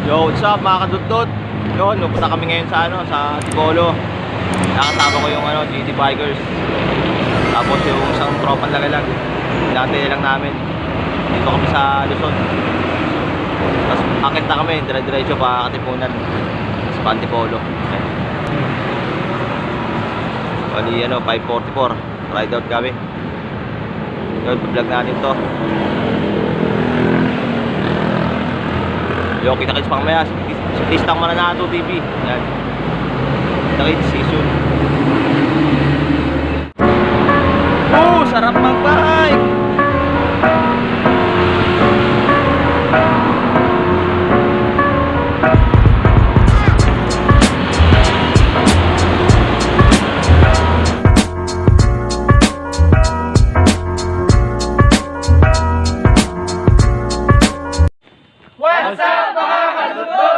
Yo, what's up mga kadudot? Yun, pupunta kami ngayon sa sa Antipolo. Nakasama ko yung GT Bikers. Tapos yung isang tropang lagalag. Hinantay lang namin. Dito kami sa Luzon. Tapos akit na kami, dire-diretso pa Katipunan. Sa Antipolo. Bali 5:44. Ride out kami. Yun, vlog natin to. Yo, kita-kits pa kamaya. Listang Mananato TV. Yan. Kita-kits, season. Oh, sarap mag-bike! What's up mga kadudot?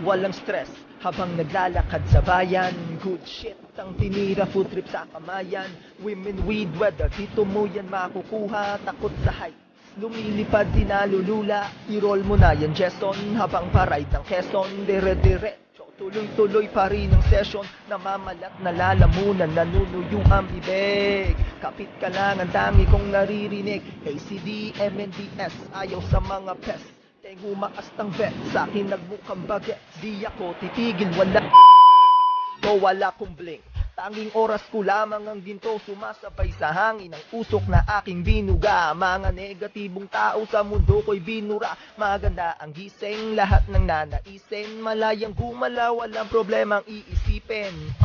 Walang stress habang naglalakad sa bayan. Good shit ang tinira, food trip sa kamayan. Women weed, weather, dito mo yan makukuha. Takot sa heights, lumilipad di nalulula. I-roll mo na yan Jason, habang paride ng Quezon. Dire-diretso, tuloy-tuloy pa rin ang session. Namamalat na lalamunan, nanunuyo ang bibig. Kapit ka lang, ang dami kong naririnig. ACD, MNDS, ayaw sa mga pest. Humakas ng vet, sa akin nagmukhang baget. Di ako titigil, wala kong blink. Tanging oras ko lamang ang ginto, sumasabay sa hangin ang usok na aking binuga. Mga negatibong tao sa mundo ko'y binura. Maganda ang gising, lahat ng nanaisin. Malayang gumalaw, walang problemang iisipin.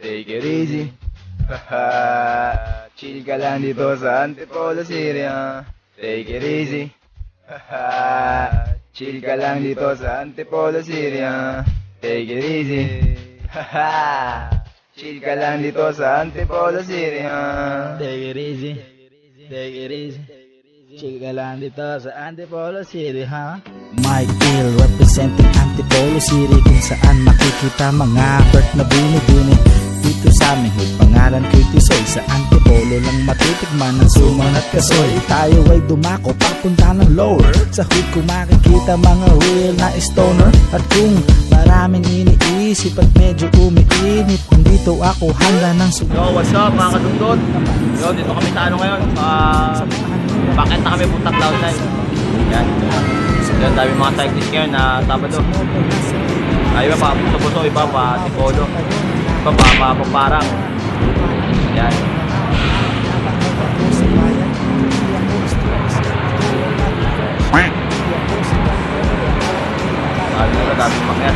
Take it easy. Chill ka lang dito sa Antipolo City. Take it easy. Chill ka lang dito sa Antipolo City. Take it easy. Chill ka lang dito sa Antipolo City. Take it easy, take it easy. Chill ka lang dito sa Antipolo City, ha? Mike Hill representing Antipolo City, kung saan makikita mga bird na bini-bini. Dito sa aming hood, pangalan ko'y Tisoy. Sa Antipolo lang matitigman ng suman at kasoy. Tayo ay dumako papunta ng lower. Sa hood ko makikita mga real na stoner. At kung maraming iniisip at medyo umiinit, kung dito ako handa ng Yo, what's up mga kadudot? Yo, dito kami sa ngayon. Bakit na kami puntang Cloud9. Yan. Yan, dami mga cyclist ngayon na Sabado. Ay, iba pa Buso-Buso, iba pa Antipolo. Iba pa Parang. Yan. Dami mangyat.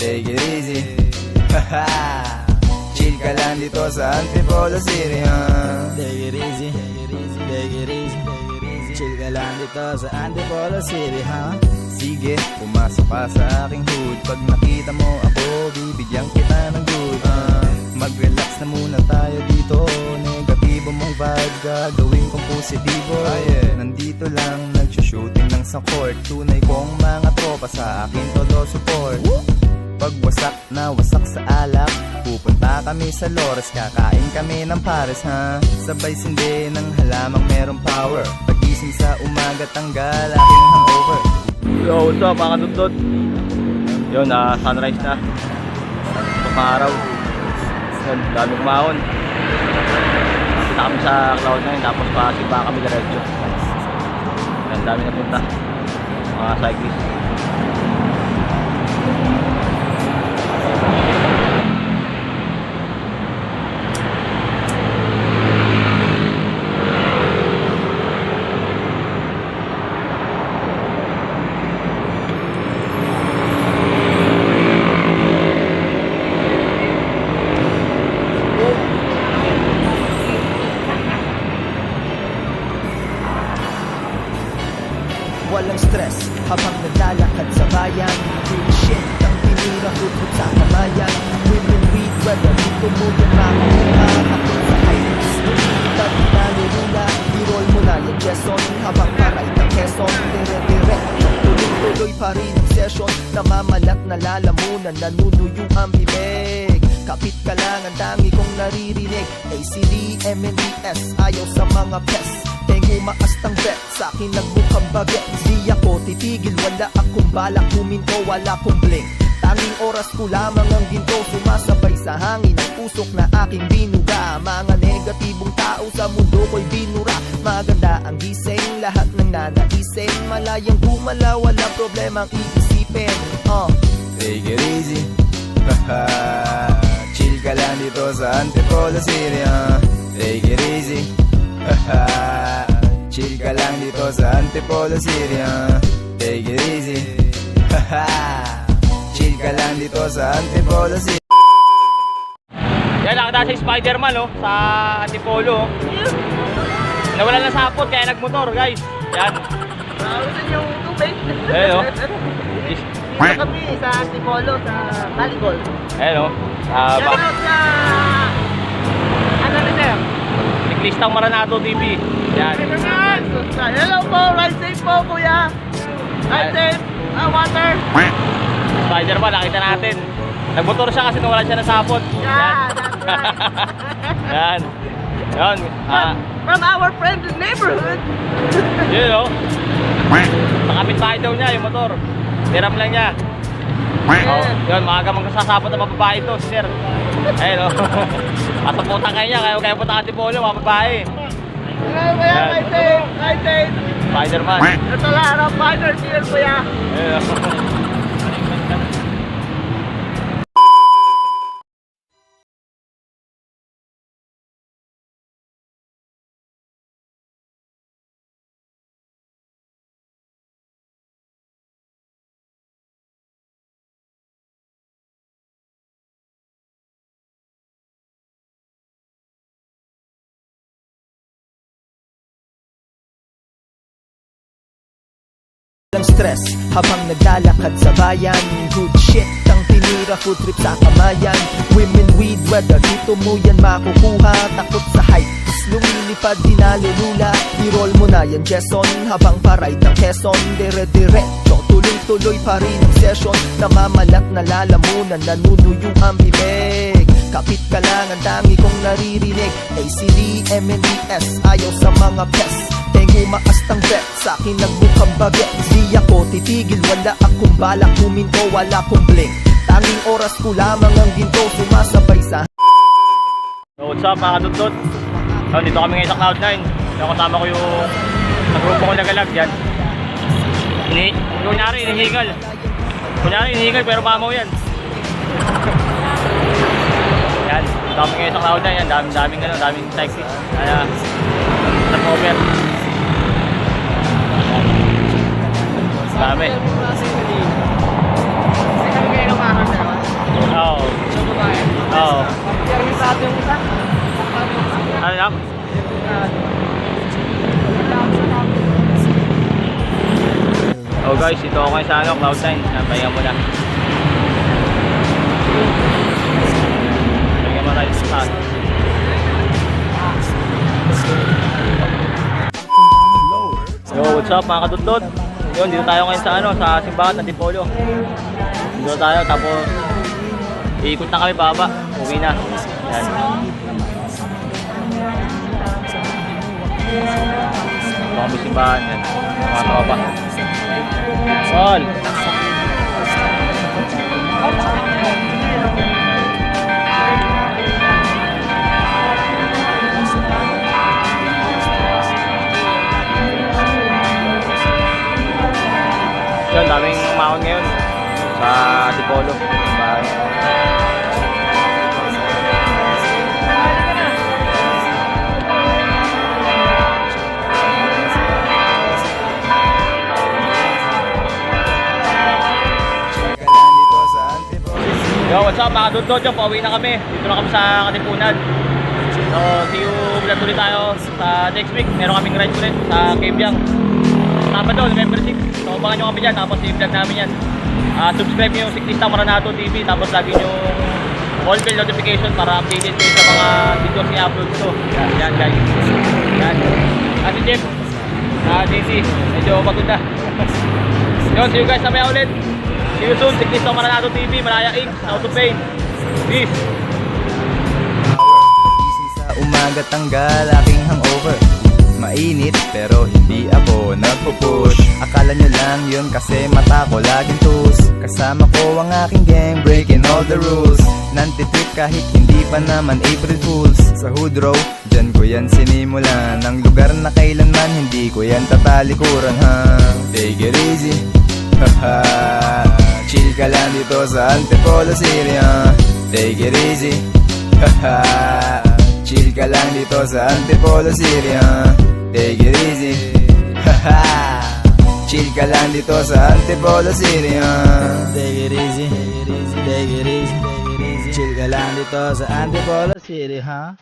Take it easy. Chill ka lang dito sa Antipolo City. Take it easy, take it easy. Chill ka lang dito sa Antipolo City, ha? Sige, pumasok ka sa aking hood. Pag nakita mo ako, bibigyan kita ng good. Mag-relax na muna tayo dito. Negatibo mong vibe, gagawin kong positibo. Nandito lang, nag-shooting lang sa court. Tunay kong mga tropa, sa akin todo support. Pag wasak na wasak sa alak, pupunta kami sa Lores, kakain kami ng pares, ha? Sabay sindi ng halamang merong power. Pagising sa umaga, tanggal aking hangover. Yo, what's up mga kadudot? Yun, sunrise na. Pumaraw. Yun, daming kumahon. Nakita kami sa Cloud9, tapos pasipa kami diretso. Yan, dami na punta. Mga cyclist. habang naglalakad sa bayan. Good shit ang tinira futrip sa kamayan. Women weed, whether dito mo yan makukuha. Takot sa heights, lumilipad na lirula. I-roll mo na yung Jason habang paray ng Quezon. Dire-diretso, tuloy-tuloy pa rin ang session. Namamalat na lalamunan, nanunuyo ang bibig. Kapit ka lang ang tangi kong naririnig. ACD, MNDS, ayaw sa mga pes. Tengo maastang bet, sa'kin nagbukang baget. Di ako titigil, wala akong balak huminto, wala akong blink. Tanging oras ko lamang ang ginto, sumasabay sa hangin ang usok na aking binuga. Mga negatibong tao sa mundo ko'y binura. Maganda ang gising, lahat ng nanaisin. Malayang gumala, wala problemang iisipin. Take it easy. Chill ka lang dito sa Antipolo City. Take it easy. Chill ka lang dito sa Antipolo City. Take it easy. Chill ka lang dito sa Antipolo City. Yan, nakita si Spider-Man oh, sa Antipolo. Nawala na sapot kaya nagmotor guys. Yan. Nausan yung tubig. Ayun oh. Dito kami sa Antipolo, sa Taligol. Ayun oh. Shoutout sa... Ano na sir? Siklistang Maranado TV. Yan. Hello po, ride safe po kuya. Ride safe, water. Spider-Man, nakita natin. Nagmotor siya kasi nawalan siya ng sapot. Yeah, that's right. Yan. Yan. From our friendly neighborhood. Yun oh. Nakapit bahay daw niya yung motor. Tiram lang niya. Oh, yun, maaga magsasapot ng mga babae ito, sir. Ayun oh. Pataputan kayo niya, kaya punta ka Antipolo, mga babae. Hello kuya, ride safe, ride safe. Spider-Man. Ito lahat ng partners here kuya. Ayun oh. Lang stress habang naglalakad sa bayan. Good shit ang tinira, food trip sa kamayan. Women weed, whether dito mo yan makukuha. Takot sa heights, lumilipad di nalulula. I-roll mo na yan Jason habang paride ng Quezon. Dire-diretso, tuloy-tuloy pa rin ang session. Namamalat na lalamunan, nanunuyo ang bibig. Kapit ka lang ang tangi kong naririnig. ACD, MNDS, ayaw sa mga pes. Tengo maastang bet, sa'kin nagbukang baget. Di ako titigil, wala akong balak huminto, wala akong blink. Tanging oras ko lamang ang ginto, sumasabay sa... So what's up mga kadudot? So, dito kami ngayon sa Cloud9. So, kasama ko yung grupo ko nagalag yan. Kunyari inihingal. Kunyari inihingal pero mamaw yan. Yan, dito kami ngayon sa Cloud9 yan. Daming cyclist. Kaya, stop over. Dami. Kami kayo lumakan na naman. Oo. Sa babae. Oo. Permisado yung isa. Ano lang? Oh guys, ito ako ngayon sa Cloud9. Pahinga mo na. Pahinga mo tayo sa saan. Yo, what's up mga kadudot? Yun, dito tayo ngayon sa sa simbahan ng Antipolo. Dito tayo, tapos iikot na kami baba. Uwi na. Yan. Ito kami simbahan. Yan. Mga tropa. Sol! Yun, daming umahon ngayon sa Antipolo. Bye. Yo, what's up mga dudod? Pauwi na kami. Dito na kami sa Katipunan. So, see you ulit tayo sa next week. Meron kaming ride ulit sa Cape Young. Sabado, November 6. So, abangan nyo kami dyan. Tapos i-vlog namin yan. Subscribe nyo yung Siklista Maranado TV. Tapos lagi nyo all bell notification para updated kayo sa mga videos i-upload ko. Yan guys. Yan. Si Jeff. JC. Medyo maganda. Yun, see you guys mamaya ulit. See you soon. Siklista Maranado TV. Malaya Inc. Auto Pain. Peace. Gising sa umaga tanggal aking hangover. Mainit pero hindi ako nagpo-push. Akala nyo lang yun kasi mata ko laging tus. Kasama ko ang aking gang, breaking all the rules. Nantitrip kahit hindi pa naman April Fools. Sa hood row, dyan ko yan sinimulan. Ang lugar na kailanman hindi ko yan tatalikuran ha. Take it easy, haha. Chill ka lang dito sa Antipolo City ha. Take it easy, haha. Chill ka lang dito sa Antipolo City ha. Take it easy, haha. Chill ka lang dito sa Antipolo City ha. Take it easy, take it easy, take it easy. Chill ka lang dito sa Antipolo City, ha?